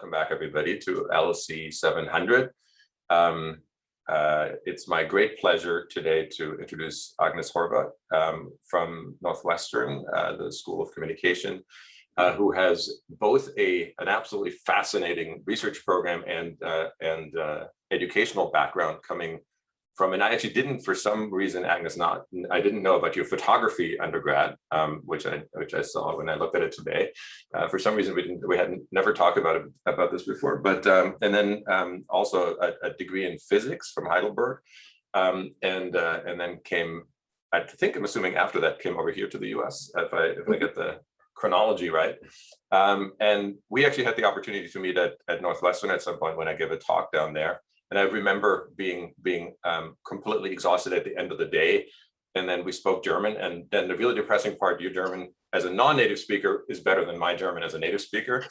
welcome back everybody to LSC 700. It's my great pleasure today to introduce Ágnes Horvát from Northwestern, the School of Communication, who has both an absolutely fascinating research program and educational background coming from, and I actually didn't, for some reason, Ágnes, I didn't know about your photography undergrad, which I saw when I looked at it today. For some reason, we hadn't never talked about this before. But and then also a degree in physics from Heidelberg, and then came, I'm assuming after that, came over here to the U.S. if I get the chronology right. And we actually had the opportunity to meet at Northwestern at some point when I gave a talk down there. And I remember being completely exhausted at the end of the day. And then we spoke German. And then the really depressing part, your German as a non-native speaker is better than my German as a native speaker.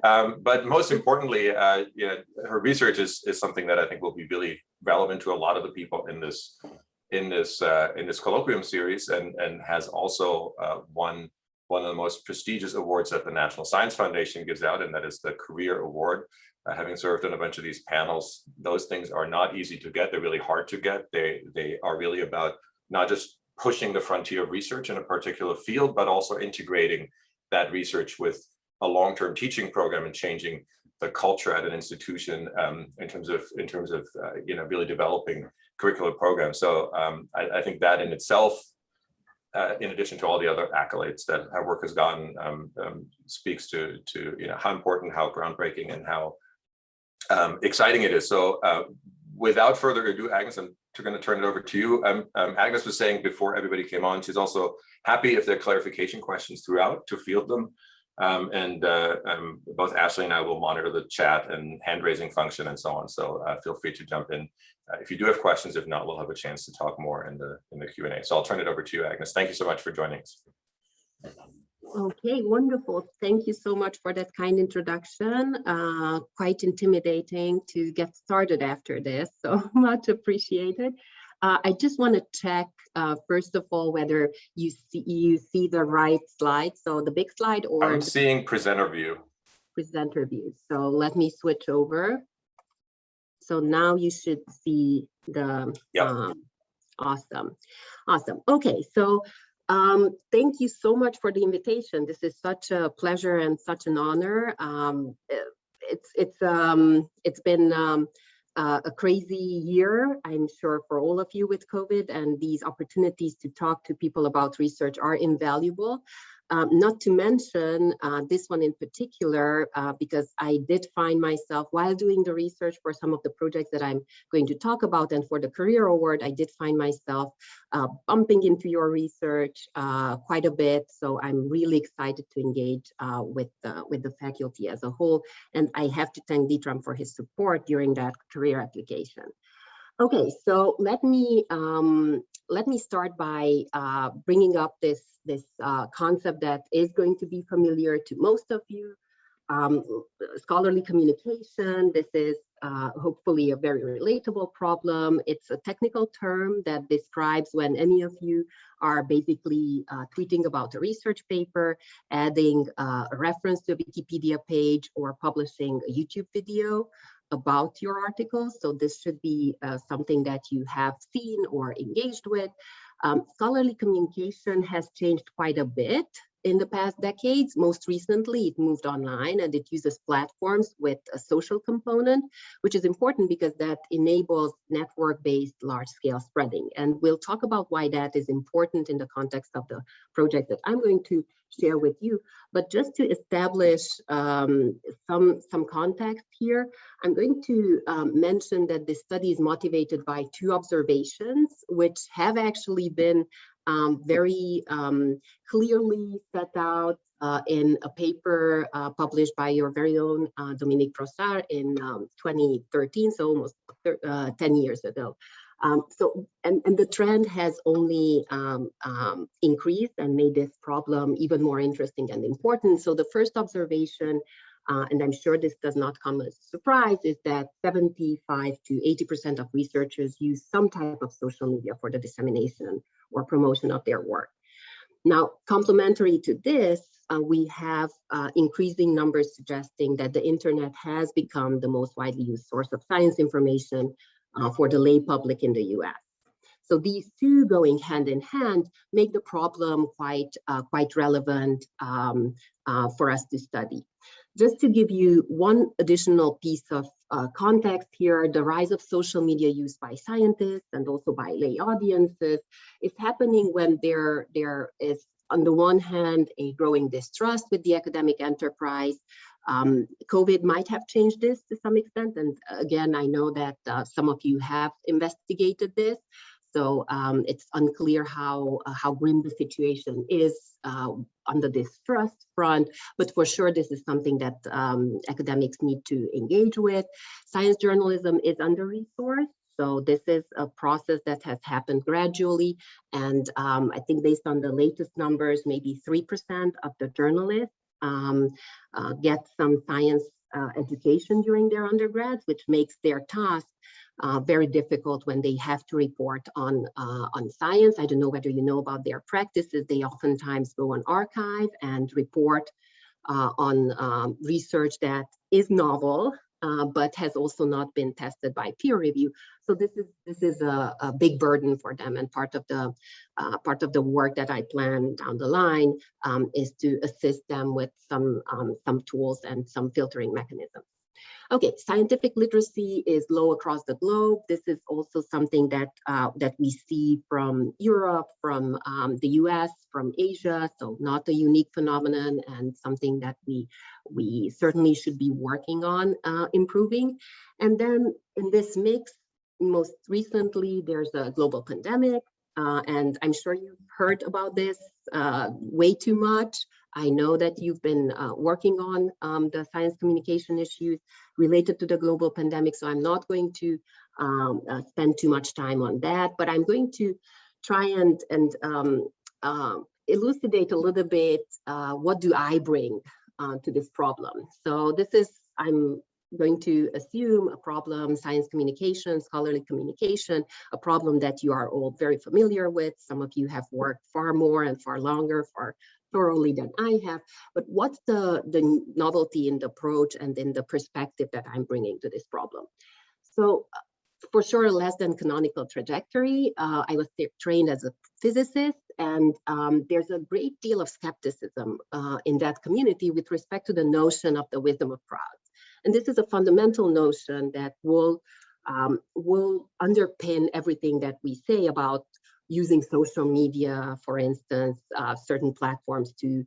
But most importantly, her research is something that I think will be really relevant to a lot of the people in this colloquium series, and has also won one of the most prestigious awards that the National Science Foundation gives out, and that is the Career Award. Having served on a bunch of these panels, those things are not easy to get. They're really hard to get. They are really about not just pushing the frontier of research in a particular field, but also integrating that research with a long-term teaching program and changing the culture at an institution in terms of really developing curricular programs. So I think that in itself, in addition to all the other accolades that her work has gotten, speaks to how important, how groundbreaking, and how exciting it is. So without further ado, Ágnes, I'm going to turn it over to you. Ágnes was saying before everybody came on, she's also happy if there are clarification questions throughout to field them. Both Ashley and I will monitor the chat and hand-raising function and so on. So feel free to jump in if you do have questions. If not, we'll have a chance to talk more in the Q&A. So I'll turn it over to you, Ágnes. Thank you so much for joining us. Okay, wonderful. Thank you so much for that kind introduction. Quite intimidating to get started after this, so much appreciated. I just want to check, first of all, whether you see the right slide. So the big slide, or I'm seeing presenter view. Presenter view. So let me switch over. So now you should see the, awesome. Okay, so thank you so much for the invitation. This is such a pleasure and such an honor. It's been a crazy year, I'm sure, for all of you with COVID, and these opportunities to talk to people about research are invaluable. Not to mention this one in particular, because I did find myself, while doing the research for some of the projects that I'm going to talk about and for the Career Award, I did find myself bumping into your research quite a bit. So I'm really excited to engage with the faculty as a whole. And I have to thank Ditram for his support during that career application. Okay, so let me start by bringing up this concept that is going to be familiar to most of you, scholarly communication. This is hopefully a very relatable problem. It's a technical term that describes when any of you are basically tweeting about a research paper, adding a reference to a Wikipedia page, or publishing a YouTube video about your articles. So this should be something that you have seen or engaged with. Scholarly communication has changed quite a bit in the past decades. Most recently, it moved online and it uses platforms with a social component, which is important because that enables network-based large-scale spreading. And we'll talk about why that is important in the context of the project that I'm going to share with you. But just to establish some context here, I'm going to mention that this study is motivated by two observations, which have actually been very clearly set out in a paper published by your very own Dominique Brossard in 2013, so almost 10 years ago. And the trend has only increased and made this problem even more interesting and important. So the first observation, and I'm sure this does not come as a surprise, is that 75 to 80% of researchers use some type of social media for the dissemination or promotion of their work. Now, complementary to this, we have increasing numbers suggesting that the internet has become the most widely used source of science information for the lay public in the US. So these two going hand in hand make the problem quite relevant for us to study. Just to give you one additional piece of context here, the rise of social media use by scientists and also by lay audiences is happening when there is, on the one hand, a growing distrust with the academic enterprise. COVID might have changed this to some extent. And again, I know that some of you have investigated this. So it's unclear how grim the situation is on the distrust front, but for sure this is something that academics need to engage with. Science journalism is under-resourced, so this is a process that has happened gradually, and I think based on the latest numbers, maybe 3% of the journalists get some science education during their undergrads, which makes their task very difficult when they have to report on science. I don't know whether you know about their practices. They oftentimes go on archive and report on research that is novel, but has also not been tested by peer review. So this is a big burden for them, and part of the work that I plan down the line is to assist them with some tools and some filtering mechanisms. Okay, scientific literacy is low across the globe. This is also something that we see from Europe, from the US, from Asia, so not a unique phenomenon and something that we certainly should be working on improving. And then in this mix, most recently, there's a global pandemic, and I'm sure you've heard about this way too much. I know that you've been working on the science communication issues related to the global pandemic, so I'm not going to spend too much time on that, but I'm going to try and elucidate a little bit what do I bring to this problem. So this is, I'm going to assume a problem, science communication, scholarly communication, a problem that you are all very familiar with. Some of you have worked far more and far longer, far thoroughly than I have, but what's the novelty in the approach and in the perspective that I'm bringing to this problem? So for sure, less than canonical trajectory. I was trained as a physicist, and there's a great deal of skepticism in that community with respect to the notion of the wisdom of crowds. And this is a fundamental notion that will underpin everything that we say about using social media, for instance, certain platforms to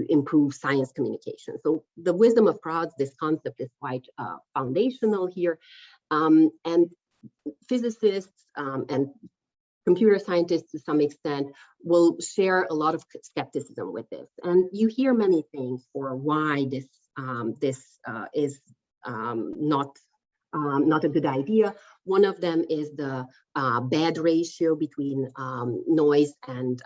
improve science communication. So the wisdom of crowds, this concept is quite foundational here. And physicists and computer scientists to some extent will share a lot of skepticism with this. And you hear many things for why this is not a good idea. One of them is the bad ratio between noise and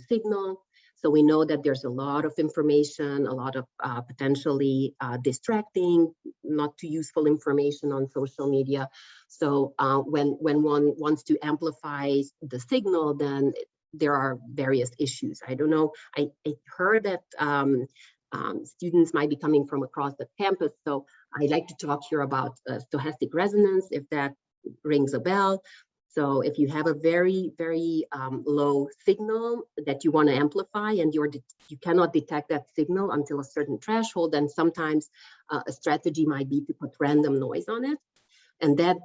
signal. So we know that there's a lot of information, a lot of potentially distracting, not too useful information on social media. So when one wants to amplify the signal, then there are various issues. I don't know, I heard that students might be coming from across the campus. So I'd like to talk here about stochastic resonance, if that rings a bell. So if you have a very, very low signal that you want to amplify and you cannot detect that signal until a certain threshold, then sometimes a strategy might be to put random noise on it. And that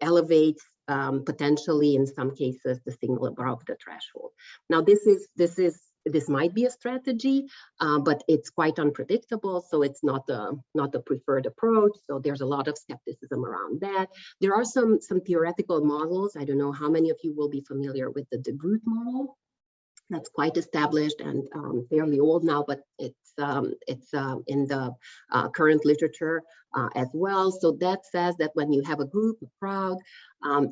elevates potentially, in some cases, the signal above the threshold. Now, this might be a strategy, but it's quite unpredictable, so it's not the preferred approach. So there's a lot of skepticism around that. There are some theoretical models. I don't know how many of you will be familiar with the de Groot model. That's quite established and fairly old now, but it's in the current literature as well. So that says that when you have a group, a crowd,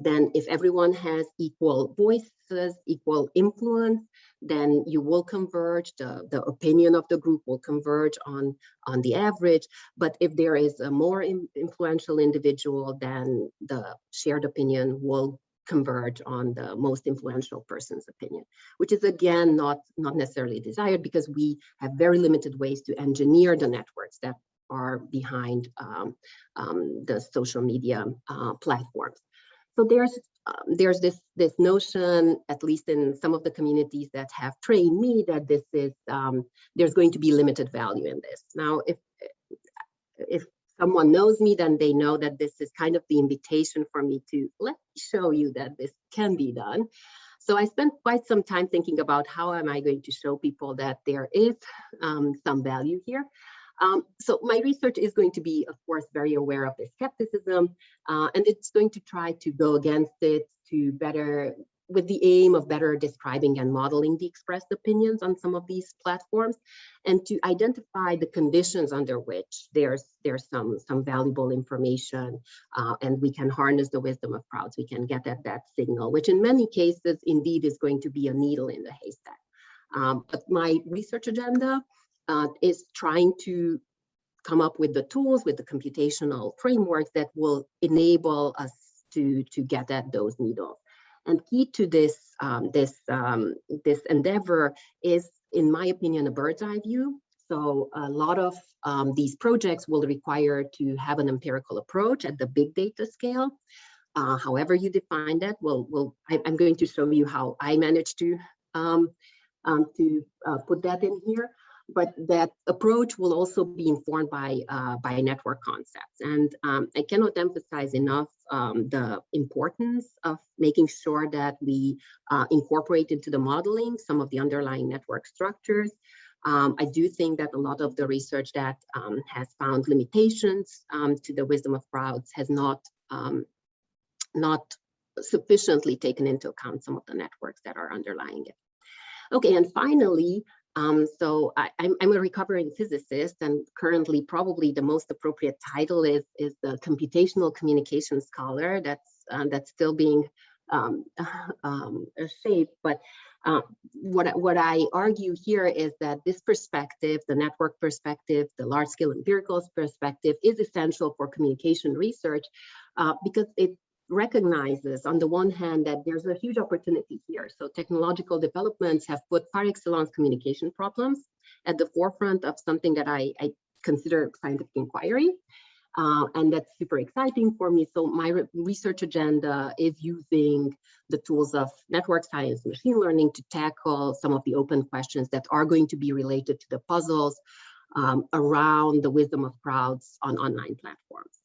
then if everyone has equal voices, equal influence, then you will converge, the opinion of the group will converge on the average. But if there is a more influential individual, then the shared opinion will converge on the most influential person's opinion, which is again not necessarily desired because we have very limited ways to engineer the networks that are behind the social media platforms. So there's this notion, at least in some of the communities that have trained me, that this is there's going to be limited value in this. Now, if someone knows me, then they know that this is kind of the invitation for me to let me show you that this can be done. So I spent quite some time thinking about how am I going to show people that there is some value here. So my research is going to be, of course, very aware of the skepticism, and it's going to try to go against it to better, with the aim of better describing and modeling the expressed opinions on some of these platforms, and to identify the conditions under which there's some valuable information, and we can harness the wisdom of crowds. We can get at that signal, which in many cases indeed is going to be a needle in the haystack. But my research agenda is trying to come up with the tools, with the computational frameworks that will enable us to get at those needles. And key to this endeavor is, in my opinion, a bird's eye view. So a lot of these projects will require to have an empirical approach at the big data scale. However you define that, I'm going to show you how I managed to put that in here. But that approach will also be informed by network concepts. And I cannot emphasize enough the importance of making sure that we incorporate into the modeling some of the underlying network structures. I do think that a lot of the research that has found limitations to the wisdom of crowds has not sufficiently taken into account some of the networks that are underlying it. Okay, and finally, so I'm a recovering physicist, and currently probably the most appropriate title is the computational communication scholar. That's still being shaped. But what I argue here is that this perspective, the network perspective, the large-scale empirical perspective, is essential for communication research because it recognizes, on the one hand, that there's a huge opportunity here. So technological developments have put par excellence communication problems at the forefront of something that I consider scientific inquiry. And that's super exciting for me. So my research agenda is using the tools of network science, machine learning to tackle some of the open questions that are going to be related to the puzzles around the wisdom of crowds on online platforms.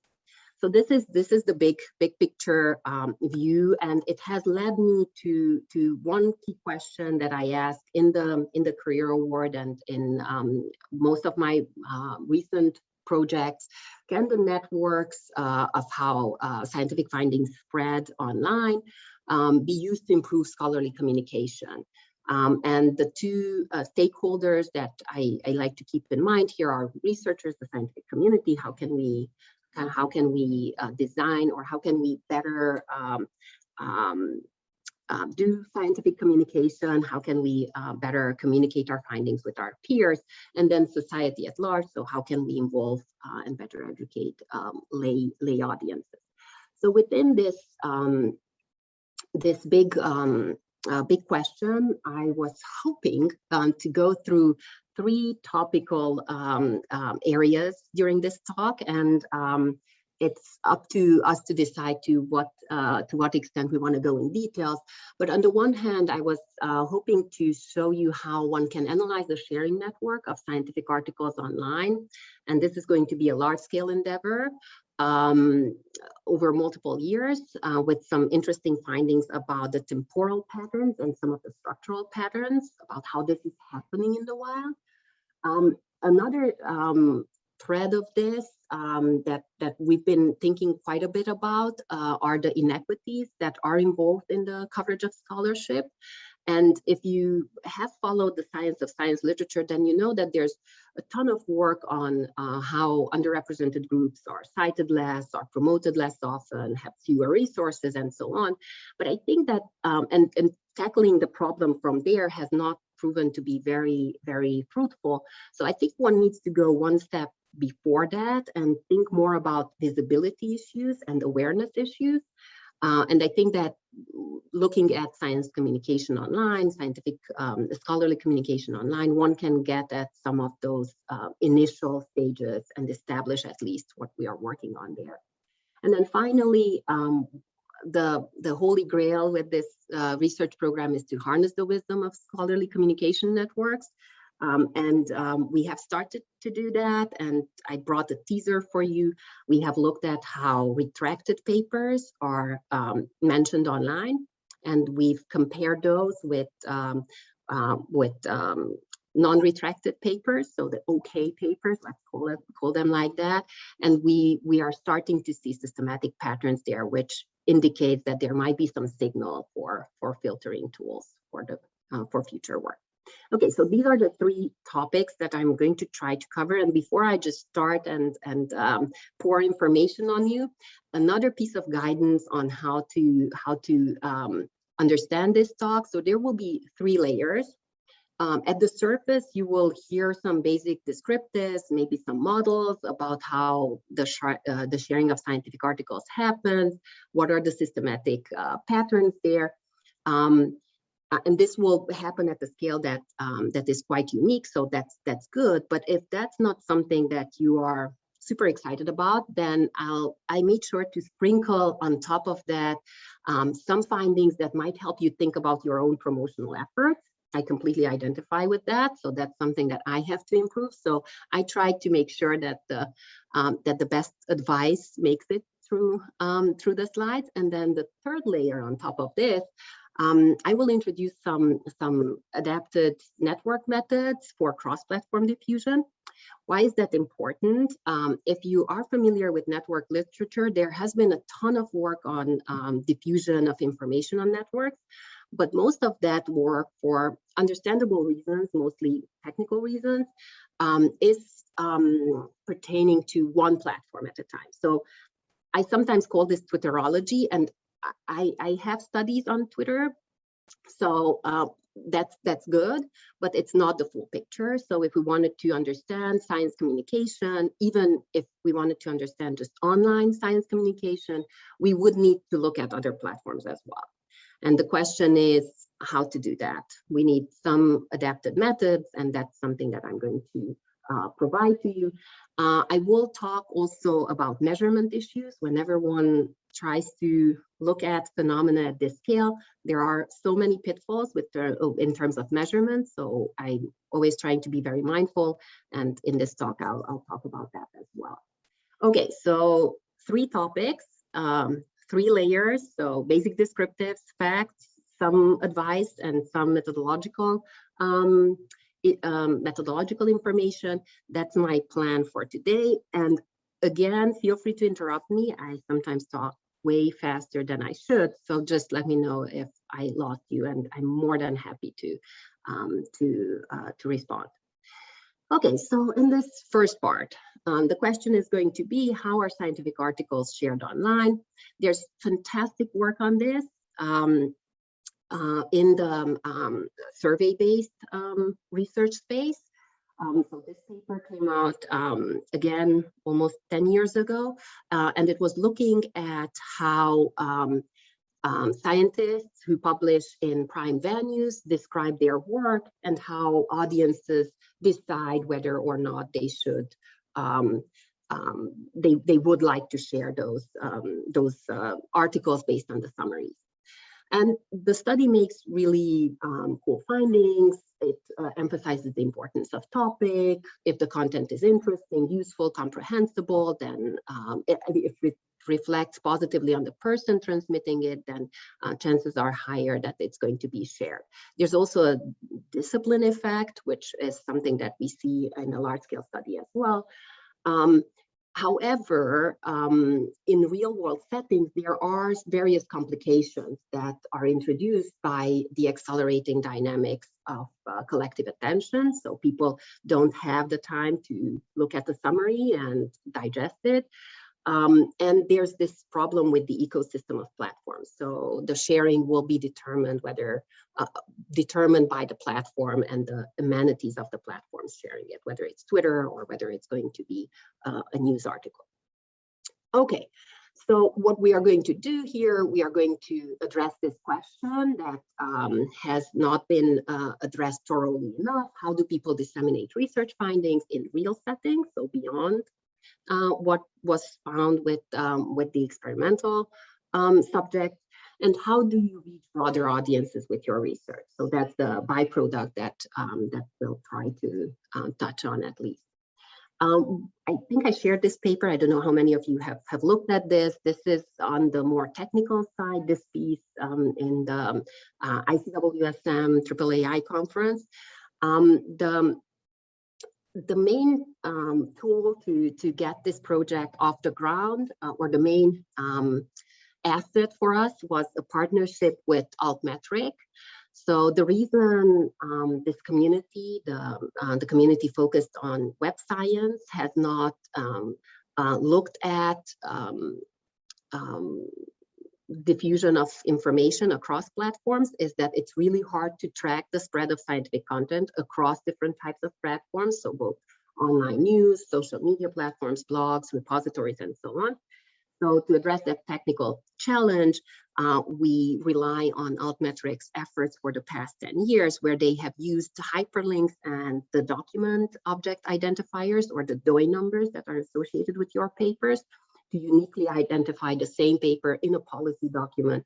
So this is the big picture view, and it has led me to one key question that I asked in the career award and in most of my recent projects. Can the networks of how scientific findings spread online be used to improve scholarly communication? And the two stakeholders that I like to keep in mind here are researchers, the scientific community. How can we design, or how can we better do scientific communication? How can we better communicate our findings with our peers? And then society at large. So how can we involve and better educate lay audiences? So within this this big question, I was hoping to go through three topical areas during this talk, and it's up to us to decide to what extent we want to go in details. But on the one hand, I was hoping to show you how one can analyze the sharing network of scientific articles online, and this is going to be a large-scale endeavor over multiple years with some interesting findings about the temporal patterns and some of the structural patterns about how this is happening in the wild. Another thread of this that we've been thinking quite a bit about are the inequities that are involved in the coverage of scholarship. And if you have followed the science of science literature, then you know that there's a ton of work on how underrepresented groups are cited less, are promoted less often, have fewer resources, and so on. But I think that, and tackling the problem from there has not proven to be very, very fruitful. So I think one needs to go one step before that and think more about visibility issues and awareness issues. And I think that looking at science communication online, scientific scholarly communication online, one can get at some of those initial stages and establish at least what we are working on there. And then finally, the holy grail with this research program is to harness the wisdom of scholarly communication networks. We have started to do that, and I brought a teaser for you. We have looked at how retracted papers are mentioned online, and we've compared those with non-retracted papers, so the OK papers, let's call them like that. And we are starting to see systematic patterns there, which indicates that there might be some signal for filtering tools for future work. Okay, so these are the three topics that I'm going to try to cover. And before I just start and pour information on you, another piece of guidance on how to understand this talk. So there will be 3 layers. At the surface, you will hear some basic descriptives, maybe some models about how the sharing of scientific articles happens, what are the systematic patterns there. And this will happen at the scale that that is quite unique, so that's good. But if that's not something that you are super excited about, then I made sure to sprinkle on top of that some findings that might help you think about your own promotional efforts. I completely identify with that, so that's something that I have to improve. So I tried to make sure that the best advice makes it through the slides. And then the third layer on top of this, I will introduce some adapted network methods for cross-platform diffusion. Why is that important? If you are familiar with network literature, there has been a ton of work on diffusion of information on networks, but most of that work, for understandable reasons, mostly technical reasons, is pertaining to one platform at a time. So I sometimes call this Twitterology, and I have studies on Twitter, so that's good, but it's not the full picture. So if we wanted to understand science communication, even if we wanted to understand just online science communication, we would need to look at other platforms as well. And the question is how to do that. We need some adapted methods, and that's something that I'm going to provide to you. I will talk also about measurement issues. Whenever one tries to look at phenomena at this scale, there are so many pitfalls in terms of measurement. So I'm always trying to be very mindful. And in this talk, I'll talk about that as well. Okay, so 3 topics, 3 layers. So basic descriptives, facts, some advice, and some methodological information. That's my plan for today. And again, feel free to interrupt me. I sometimes talk way faster than I should, so just let me know if I lost you, and I'm more than happy to respond. Okay, so in this first part, the question is going to be, how are scientific articles shared online? There's fantastic work on this in the survey-based research space. So this paper came out, again, almost 10 years ago, and it was looking at how scientists who publish in prime venues describe their work and how audiences decide whether or not they should, they would like to share those articles based on the summaries. And the study makes really cool findings. It emphasizes the importance of topic. If the content is interesting, useful, comprehensible, then if it reflects positively on the person transmitting it, then chances are higher that it's going to be shared. There's also a discipline effect, which is something that we see in a large-scale study as well. However, in real-world settings, there are various complications that are introduced by the accelerating dynamics of collective attention. So people don't have the time to look at the summary and digest it. And there's this problem with the ecosystem of platforms. So the sharing will be determined determined by the platform and the amenities of the platforms sharing it, whether it's Twitter or whether it's going to be a news article. Okay, So what we are going to do here, we are going to address this question that has not been addressed thoroughly enough. How do people disseminate research findings in real settings, so beyond what was found with the experimental subject? And how do you reach broader audiences with your research? So that's the byproduct that we'll try to touch on at least. I think I shared this paper. I don't know how many of you have looked at this. This is on the more technical side, this piece in the ICWSM AAAI conference. The main tool to get this project off the ground, or the main asset for us, was a partnership with Altmetric. So the reason this community, the community focused on web science, has not looked at diffusion of information across platforms is that it's really hard to track the spread of scientific content across different types of platforms, so both online news, social media platforms, blogs, repositories, and so on. So to address that technical challenge, we rely on Altmetric's efforts for the past 10 years, where they have used hyperlinks and the document object identifiers, or the DOI numbers that are associated with your papers, to uniquely identify the same paper in a policy document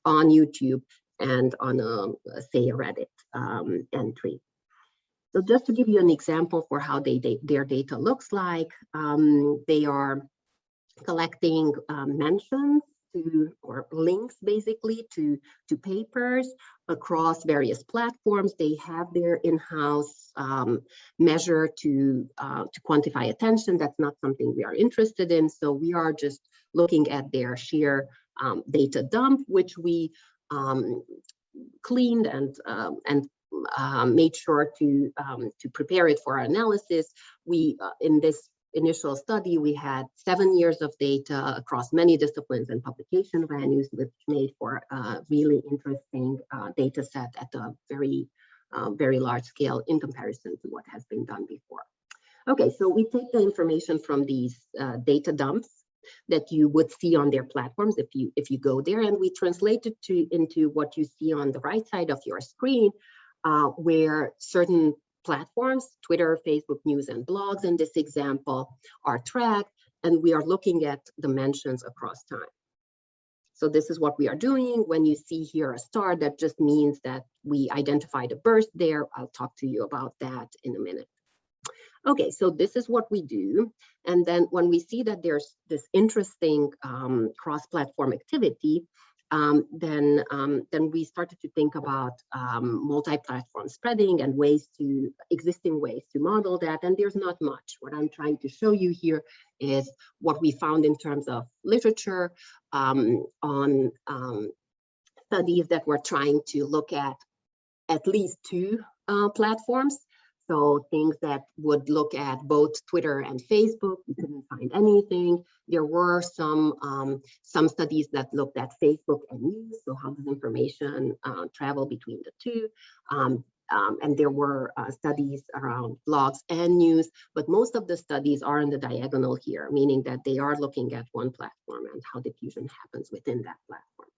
on YouTube and on say a Reddit entry. So just to give you an example for how their data looks like, they are collecting mentions to, or links basically to papers across various platforms. They have their in-house measure to quantify attention. That's not something we are interested in. So we are just looking at their sheer data dump, which we cleaned and made sure to prepare it for our analysis. We in this initial study, we had 7 years of data across many disciplines and publication venues, which made for a really interesting data set at a very large scale in comparison to what has been done before. Okay, so we take the information from these data dumps that you would see on their platforms if you go there, and we translate it into what you see on the right side of your screen, where certain platforms, Twitter, Facebook, news, and blogs in this example, are tracked, and we are looking at the mentions across time. So this is what we are doing. When you see here a star, that just means that we identified a burst there. I'll talk to you about that in a minute. Okay, so this is what we do. And then when we see that there's this interesting cross-platform activity, then we started to think about multi-platform spreading and existing ways to model that. And there's not much. What I'm trying to show you here is what we found in terms of literature on studies that were trying to look at least two platforms. So things that would look at both Twitter and Facebook, we couldn't find anything. There were some studies that looked at Facebook and news, so how does information travel between the two? And there were studies around blogs and news, but most of the studies are in the diagonal here, meaning that they are looking at one platform and how diffusion happens within that platform.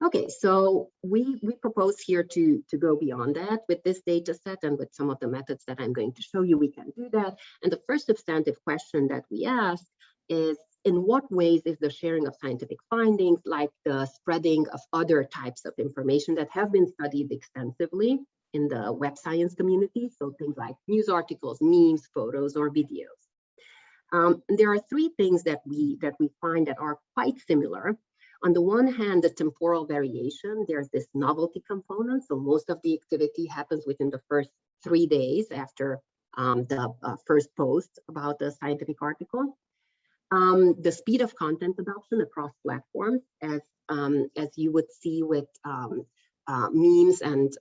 Okay, so we propose here to go beyond that with this data set, and with some of the methods that I'm going to show you, we can do that. And the first substantive question that we ask is, in what ways is the sharing of scientific findings, like the spreading of other types of information that have been studied extensively in the web science community, so things like news articles, memes, photos, or videos? There are three things that we find that are quite similar. On the one hand, the temporal variation, there's this novelty component. So most of the activity happens within the first 3 days after the first post about the scientific article. The speed of content adoption across platforms, as you would see with memes and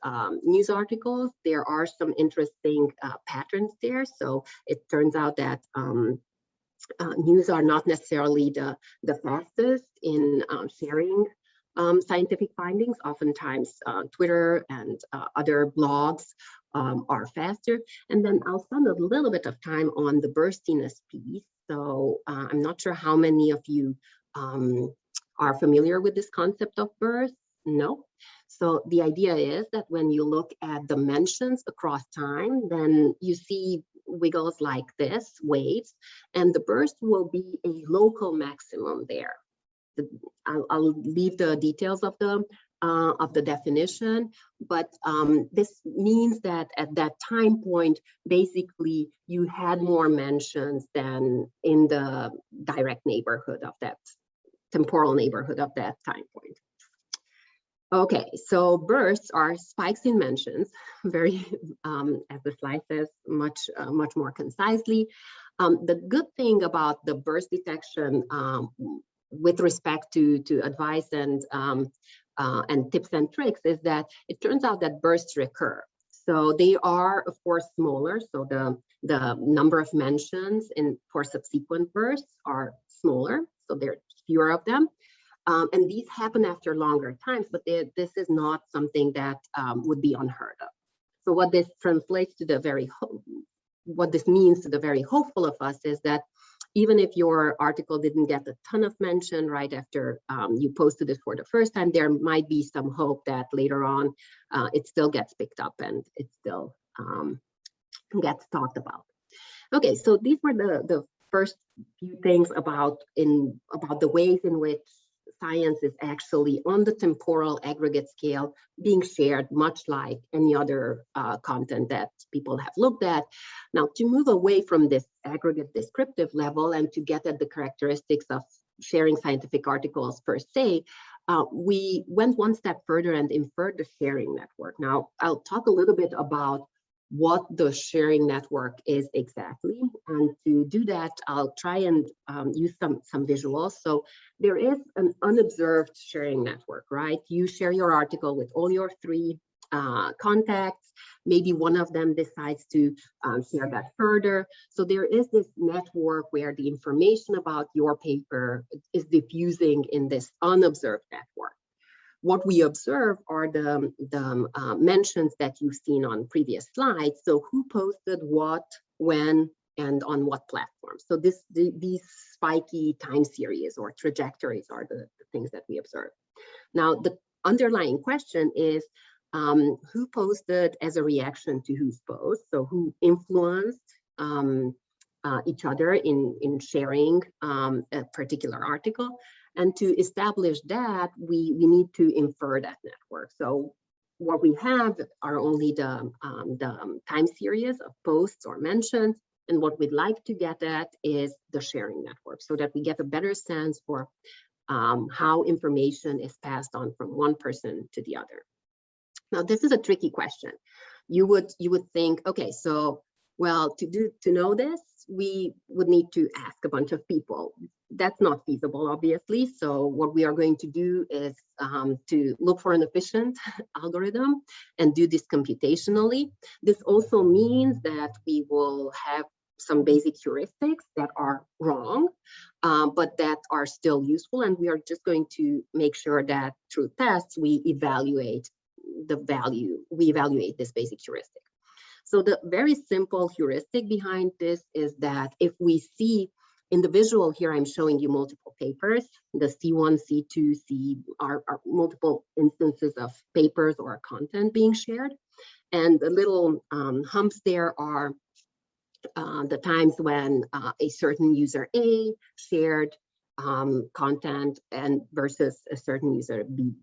news articles, there are some interesting patterns there. So it turns out that news are not necessarily the fastest in sharing scientific findings. Oftentimes Twitter and other blogs are faster. And then I'll spend a little bit of time on the burstiness piece. So I'm not sure how many of you are familiar with this concept of bursts? No. So the idea is that when you look at dimensions across time, then you see wiggles like this, waves, and the burst will be a local maximum there. I'll leave the details of the definition, but this means that at that time point, basically you had more mentions than in the direct neighborhood of that temporal neighborhood of that time point. Okay, so bursts are spikes in mentions, very, as the slide says, much more concisely. The good thing about the burst detection with respect to advice and tips and tricks is that it turns out that bursts recur. So they are, of course, smaller. So the number of mentions for subsequent bursts are smaller. So there are fewer of them. And these happen after longer times, but this is not something that would be unheard of. So what this translates to what this means to the very hopeful of us is that even if your article didn't get a ton of mention right after you posted it for the first time, there might be some hope that later on it still gets picked up and it still gets talked about. Okay, so these were the first few things about the ways in which science is actually on the temporal aggregate scale being shared, much like any other content that people have looked at. Now, to move away from this aggregate descriptive level and to get at the characteristics of sharing scientific articles per se, we went one step further and inferred the sharing network. Now, I'll talk a little bit about what the sharing network is exactly. And to do that, I'll try and use some visuals. So there is an unobserved sharing network, right? You share your article with all your 3 contacts. Maybe one of them decides to share that further. So there is this network where the information about your paper is diffusing in this unobserved network. What we observe are the mentions that you've seen on previous slides. So who posted what, when, and on what platform. So these spiky time series or trajectories are the things that we observe. Now, the underlying question is who posted as a reaction to whose post? So who influenced each other in sharing a particular article? And to establish that, we need to infer that network. So what we have are only the time series of posts or mentions. And what we'd like to get at is the sharing network so that we get a better sense for how information is passed on from one person to the other. Now, this is a tricky question. You would think, okay, so, well, to know this, we would need to ask a bunch of people. That's not feasible, obviously. So what we are going to do is to look for an efficient algorithm and do this computationally. This also means that we will have some basic heuristics that are wrong, but that are still useful. And we are just going to make sure that through tests, we evaluate this basic heuristic. So the very simple heuristic behind this is that if we see in the visual here, I'm showing you multiple papers. The C1, C2, C are multiple instances of papers or content being shared. And the little humps there are the times when a certain user A shared content and versus a certain user B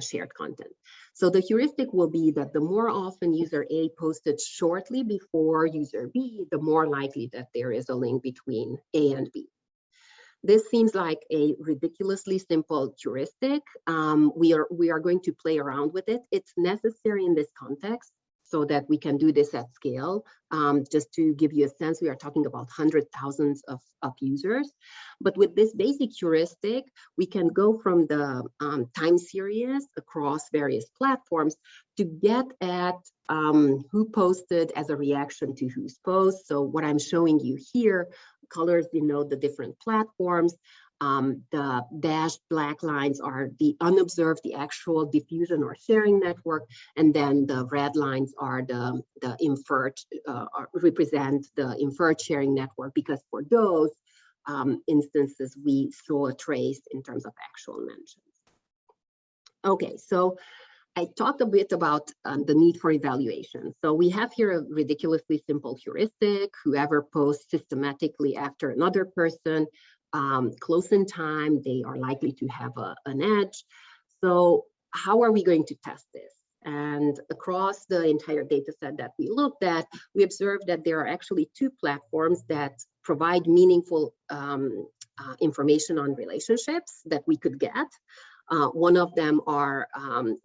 shared content. So the heuristic will be that the more often user A posted shortly before user B, the more likely that there is a link between A and B. This seems like a ridiculously simple heuristic. We are going to play around with it. It's necessary in this context so that we can do this at scale. Just to give you a sense, we are talking about hundreds of thousands of users. But with this basic heuristic, we can go from the time series across various platforms to get at who posted as a reaction to whose post. So what I'm showing you here, colors denote the different platforms. The dashed black lines are the unobserved, the actual diffusion or sharing network, and then the red lines are the inferred, represent the inferred sharing network, because for those, instances we saw a trace in terms of actual mentions. Okay, so I talked a bit about the need for evaluation. So we have here a ridiculously simple heuristic. Whoever posts systematically after another person close in time, they are likely to have an edge. So how are we going to test this? And across the entire data set that we looked at, we observed that there are actually two platforms that provide meaningful information on relationships that we could get. One of them are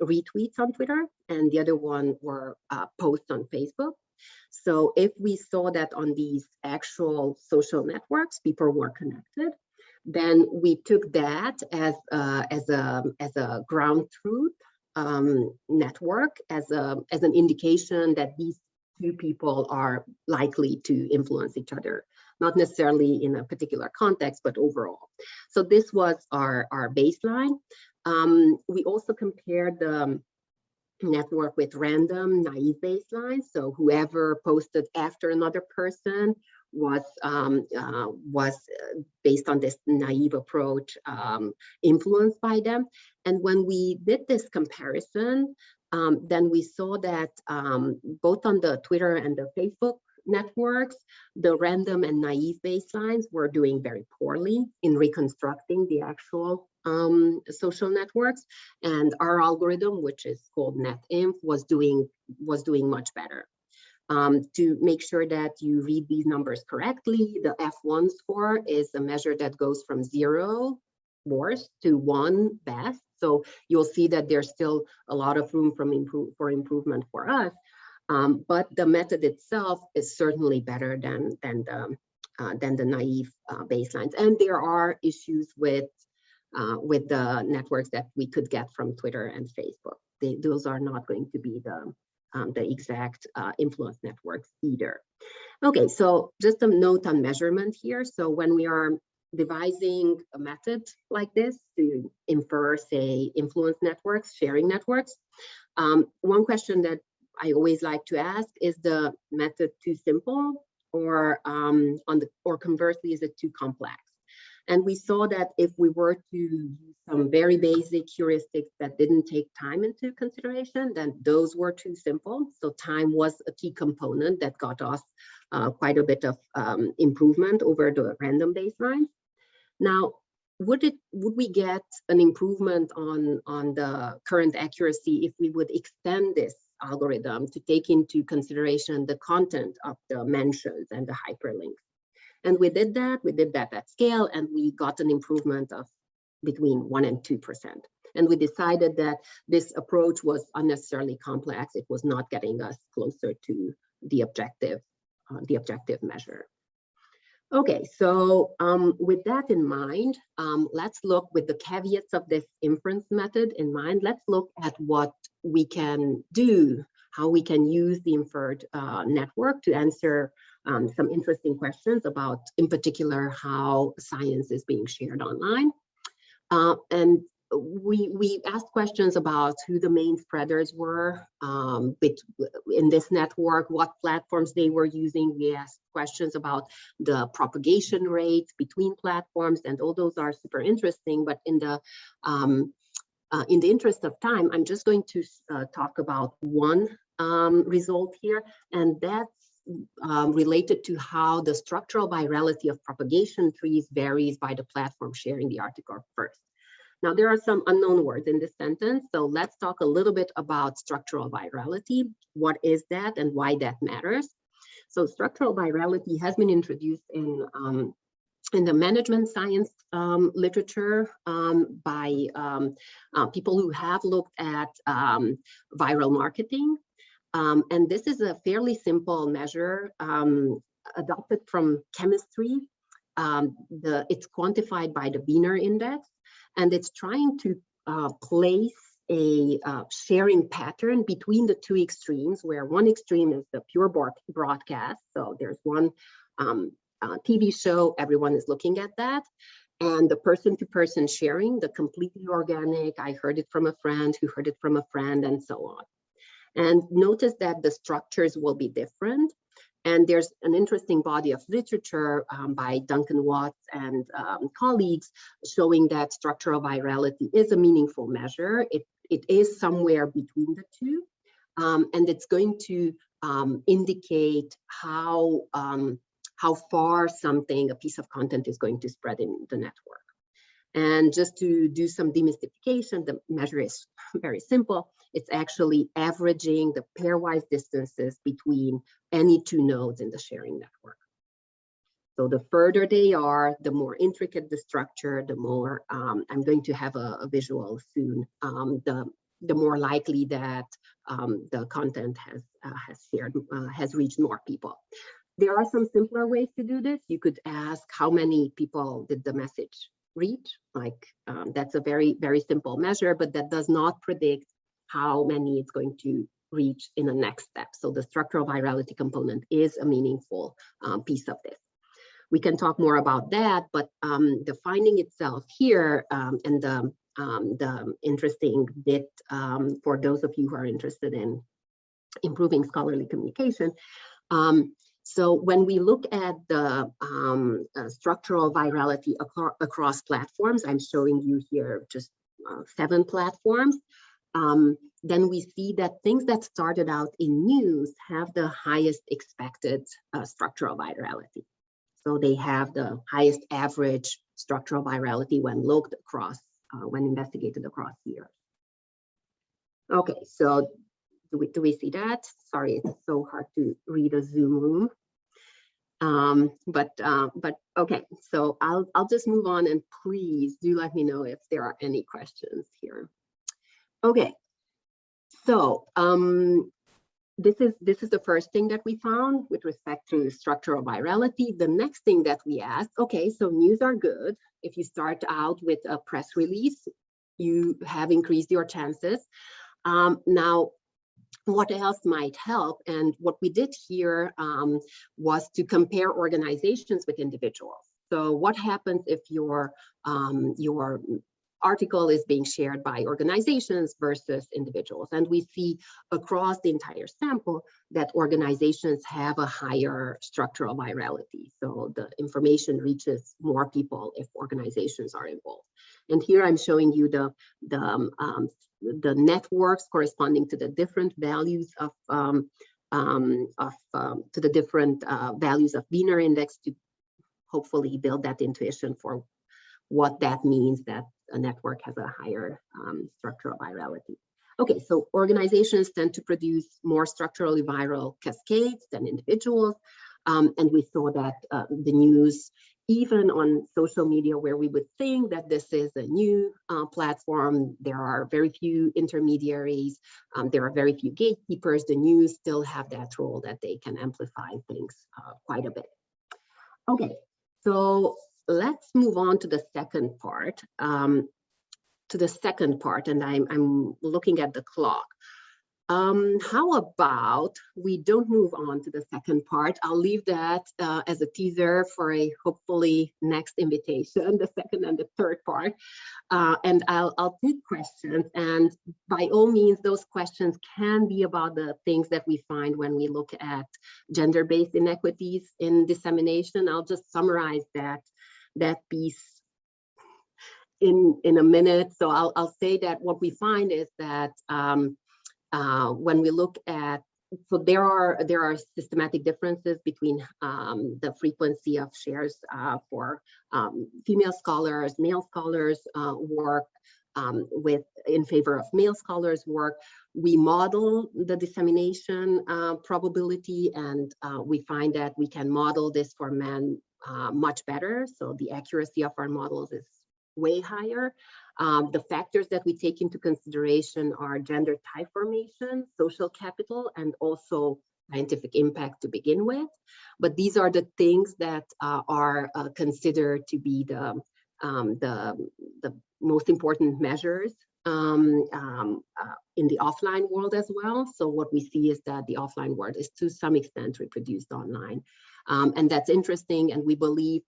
retweets on Twitter, and the other one were posts on Facebook. So if we saw that on these actual social networks, people were connected, then we took that as a ground truth network, as an indication that these two people are likely to influence each other, not necessarily in a particular context, but overall. So this was our baseline. We also compared the network with random naive baselines. So whoever posted after another person was based on this naive approach, influenced by them. And when we did this comparison, then we saw that both on the Twitter and the Facebook networks, the random and naive baselines were doing very poorly in reconstructing the actual social networks, and our algorithm, which is called NetInf, was doing much better. To make sure that you read these numbers correctly, the F1 score is a measure that goes from 0 worst to 1 best. So you'll see that there's still a lot of room for improvement for us. But the method itself is certainly better than the naive baselines. And there are issues with the networks that we could get from Twitter and Facebook. Those are not going to be the exact influence networks either. Okay, so just a note on measurement here. So when we are devising a method like this to infer, say, influence networks, sharing networks, one question that I always like to ask, is the method too simple, or conversely, is it too complex? And we saw that if we were to use some very basic heuristics that didn't take time into consideration, then those were too simple. So time was a key component that got us quite a bit of improvement over the random baselines. Now, would we get an improvement on the current accuracy if we would extend this algorithm to take into consideration the content of the mentions and the hyperlinks? And we did that at scale, and we got an improvement of between 1% and 2%. And we decided that this approach was unnecessarily complex. It was not getting us closer to the objective measure. Okay, so with that in mind, let's look, with the caveats of this inference method in mind, let's look at what we can do, how we can use the inferred network to answer some interesting questions about, in particular, how science is being shared online. And we asked questions about who the main spreaders were in this network, what platforms they were using. We asked questions about the propagation rates between platforms, and all those are super interesting. But in the interest of time, I'm just going to talk about one result here, and that's related to how the structural virality of propagation trees varies by the platform sharing the article first. Now, there are some unknown words in this sentence, so let's talk a little bit about structural virality. What is that and why that matters? So structural virality has been introduced in the management science literature by people who have looked at viral marketing. And this is a fairly simple measure adopted from chemistry. It's quantified by the Wiener index, and it's trying to place a sharing pattern between the two extremes, where one extreme is the pure broadcast. So there's one TV show, everyone is looking at that. And the person-to-person sharing, the completely organic, I heard it from a friend who heard it from a friend, and so on. And notice that the structures will be different. And there's an interesting body of literature by Duncan Watts and colleagues showing that structural virality is a meaningful measure. It is somewhere between the two, and it's going to indicate how far a piece of content is going to spread in the network. And just to do some demystification, the measure is very simple. It's actually averaging the pairwise distances between any two nodes in the sharing network. So the further they are, the more intricate the structure, the more, I'm going to have a visual soon, the more likely that the content has reached more people. There are some simpler ways to do this. You could ask how many people did the message reach? Like that's a very, very simple measure, but that does not predict how many it's going to reach in the next step. So the structural virality component is a meaningful piece of this. We can talk more about that, but the finding itself here and the interesting bit for those of you who are interested in improving scholarly communication. So when we look at the structural virality across platforms, I'm showing you here just 7 platforms, then we see that things that started out in news have the highest expected structural virality. So they have the highest average structural virality when looked across, when investigated across years. Okay, so do we see that? Sorry, it's so hard to read a Zoom room. But okay, so I'll just move on, and please do let me know if there are any questions here. Okay, so this is the first thing that we found with respect to structural virality. The next thing that we asked, okay, so news are good. If you start out with a press release, you have increased your chances. Now, what else might help? And what we did here was to compare organizations with individuals. So what happens if your article is being shared by organizations versus individuals? And we see across the entire sample that organizations have a higher structural virality. So the information reaches more people if organizations are involved. And here I'm showing you the networks corresponding to the different values of the different values of Wiener index to hopefully build that intuition for what that means that a network has a higher structural virality. Okay, so organizations tend to produce more structurally viral cascades than individuals. And we saw that the news, even on social media where we would think that this is a new platform, there are very few intermediaries, there are very few gatekeepers, the news still have that role that they can amplify things quite a bit. Okay, so let's move on to the second part. And I'm looking at the clock. How about we don't move on to the second part? I'll leave that as a teaser for a hopefully next invitation, the second and the third part. And I'll take questions. And by all means, those questions can be about the things that we find when we look at gender-based inequities in dissemination. I'll just summarize that piece in a minute. So I'll say that what we find is that when we look at, so there are systematic differences between the frequency of shares for female scholars, male scholars work in favor of male scholars work. We model the dissemination probability, and we find that we can model this for men much better. So the accuracy of our models is way higher. The factors that we take into consideration are gender type formation, social capital, and also scientific impact to begin with. But these are the things that are considered to be the most important measures in the offline world as well. So what we see is that the offline world is to some extent reproduced online. And that's interesting, and we believe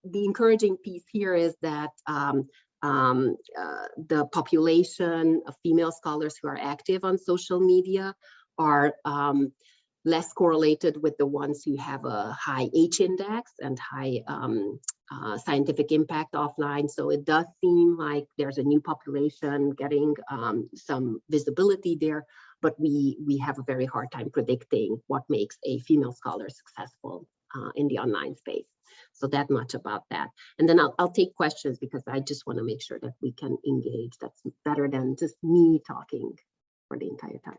the encouraging piece here is that the population of female scholars who are active on social media are less correlated with the ones who have a high H index and high scientific impact offline. So it does seem like there's a new population getting some visibility there, but we have a very hard time predicting what makes a female scholar successful in the online space. So that much about that. And then I'll take questions because I just want to make sure that we can engage. That's better than just me talking for the entire time.